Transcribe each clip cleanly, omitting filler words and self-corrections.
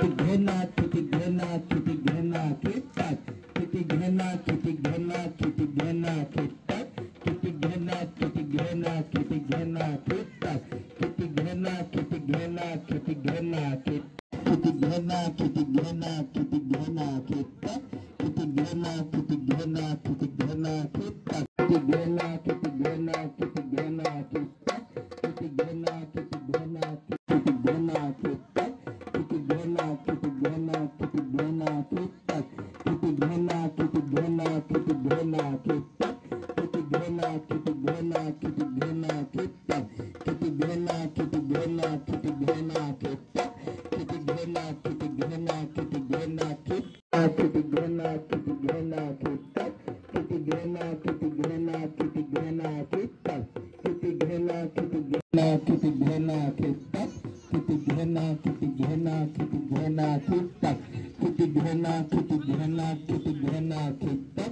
घृणा किति घृणा किति घृणा कितक किति घृणा किति घृणा किति घृणा कितक किति घृणा किति घृणा किति घृणा कितक किति घृणा किति घृणा किति घृणा कितक किति घृणा किति घृणा किति घृणा कितक किति घृणा किति घृणा किति घृणा कितक किति घृणा किति घृणा किति घृणा कितक किति घृणा किति घृणा किति घृणा कितक किति घृणा किति घृणा किति घृणा कितक किति घृणा किति घृणा किति घृणा कितक किति घृणा किति घृणा किति घृणा कितक किति घृणा किति घृणा किति घृणा कितक किति घृणा किति घृणा किति घृणा कितक किति घृणा किति घृणा कितक किति घृणा किति घृणा किति घृणा कितक किति घृणा किति घृणा किति घृणा कितक किति घृणा किति घृणा किति घृणा कितक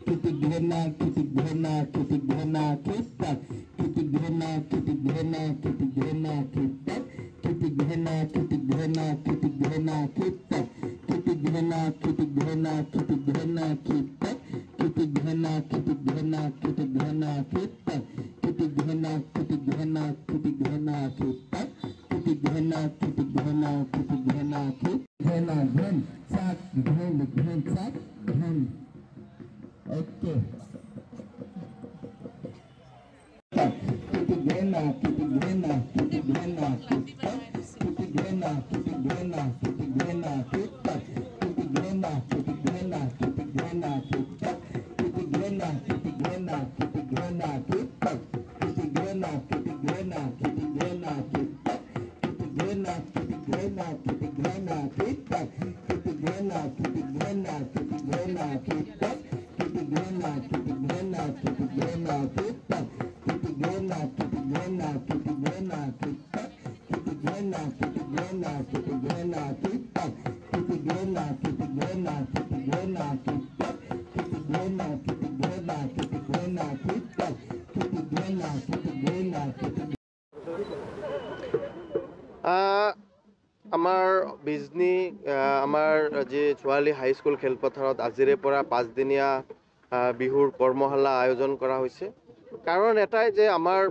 किति घृणा किति घृणा किति घृणा कितक किति घृणा किति घृणा किति घृणा कितक किति घृणा किति घृणा किति घृणा कितक किति घृणा किति घृणा किति घृणा कितक किति घृणा किति घृणा किति घृणा कितक किति घृणा किति घृणा किति घृणा कितक किति घृणा किति घृणा किति घृणा कितक किति घृणा किति घृणा किति घृणा कित घृणा घृण सात घृण घृण सात घृण ओके किति घृणा किति घृणा किति घृणा कितक किति घृणा किति घृणा किति घृणा कितक किति घृणा किति घृणा किति घृणा कितक किति घृणा किति घृणा किति घृणा कितक किति घृणा किति घृणा किति घृणा कितक किति घृणा किति घृणा किति घृणा कितक किति घृणा किति घृणा किति घृणा कितक किति घृणा किति घृणा किति घृणा कितक किति घृणा किति घृणा किति घृणा कितक किति घृणा किति घृणा किति घृणा कितक किति घृणा किति घृणा किति घृणा कितक किति घृणा किति घृणा किति घृणा कितक किति घृणा किति घृणा किति আমাৰ বিজনী আমাৰ যি ছোৱালী হাইস্কুল খেলপথাৰত আজিৰে পৰা 5 দিনীয়া বিহুৰ কৰ্মশালা আয়োজন কৰা হৈছে। কাৰণ এটাই যে আমাৰ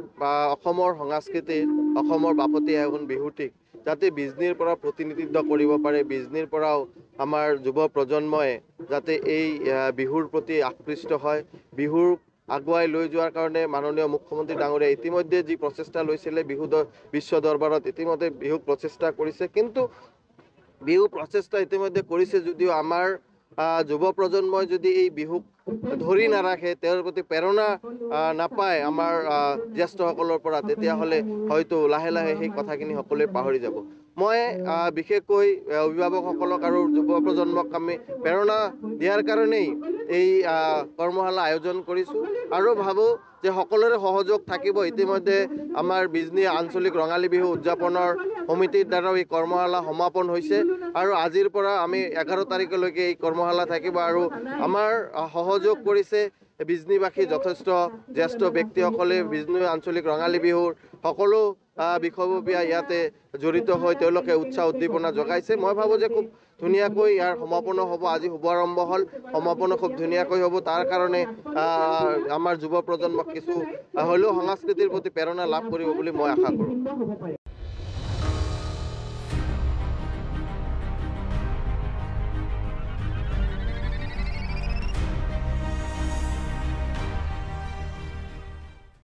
অসমৰ সংস্কৃতিত অসমৰ বাপতি সাহোন বিহুটিক যাতে বিজনীৰ পৰা প্ৰতিনিধিত্ব কৰিব পাৰে, বিজনীৰ পৰাও আমাৰ যুৱ প্ৰজন্মই যাতে এই বিহুৰ প্ৰতি আকৃষ্ট হয়, বিহুৰ আগুৱাই লৈ যোৱাৰ কাৰণে মাননীয় মুখ্যমন্ত্ৰী ডাঙৰীয়া ইতিমধ্যে যি প্ৰচেষ্টা লৈছিলে বিহু বিশ্ব দৰবাৰত ইতিমধ্যে বিহুক প্ৰচেষ্টা কৰিছে। কিন্তু বিহু প্ৰচেষ্টা ইতিমধ্যে কৰিছে যদিও আমাৰ যুৱ প্ৰজন্মই যদি এই বিহুক ধৰি নাৰাখে, তেওঁৰ প্ৰতি প্ৰেৰণা নাপায় আমাৰ জ্যেষ্ঠসকলৰ পৰা, তেতিয়াহ'লে হয়তো লাহে লাহে সেই কথাখিনি সকলোৱে পাহৰি যাব। মই বিশেষকৈ অভিভাৱকসকলক আৰু যুৱ প্ৰজন্মক আমি প্ৰেৰণা দিয়াৰ কাৰণেই এই কৰ্মশালা আয়োজন কৰিছোঁ আৰু ভাবোঁ যে সকলোৰে সহযোগ থাকিব। ইতিমধ্যে আমাৰ বিজনী আঞ্চলিক ৰঙালী বিহু উদযাপনৰ সমিতিৰ দ্বাৰাও এই কৰ্মশালা সমাপন হৈছে আৰু আজিৰ পৰা আমি 11 তাৰিখলৈকে এই কৰ্মশালা থাকিব আৰু আমাৰ সহযোগ কৰিছে বিজনীবাসী যথেষ্ট জ্যেষ্ঠ ব্যক্তিসকলে। বিজনী আঞ্চলিক ৰঙালী বিহুৰ সকলো বিষয়ববীয়া ইয়াতে জড়িত হৈ তেওঁলোকে উৎসাহ উদ্দীপনা জগাইছে। মই ভাবোঁ যে খুব ধুনীয়াকৈ ইয়াৰ সমাপনো হ'ব। আজি শুভাৰম্ভ হ'ল, সমাপনো খুব ধুনীয়াকৈ হ'ব। তাৰ কাৰণে আমাৰ যুৱ প্ৰজন্মক কিছু হ'লেও সংস্কৃতিৰ প্ৰতি প্ৰেৰণা লাভ কৰিব বুলি মই আশা কৰোঁ।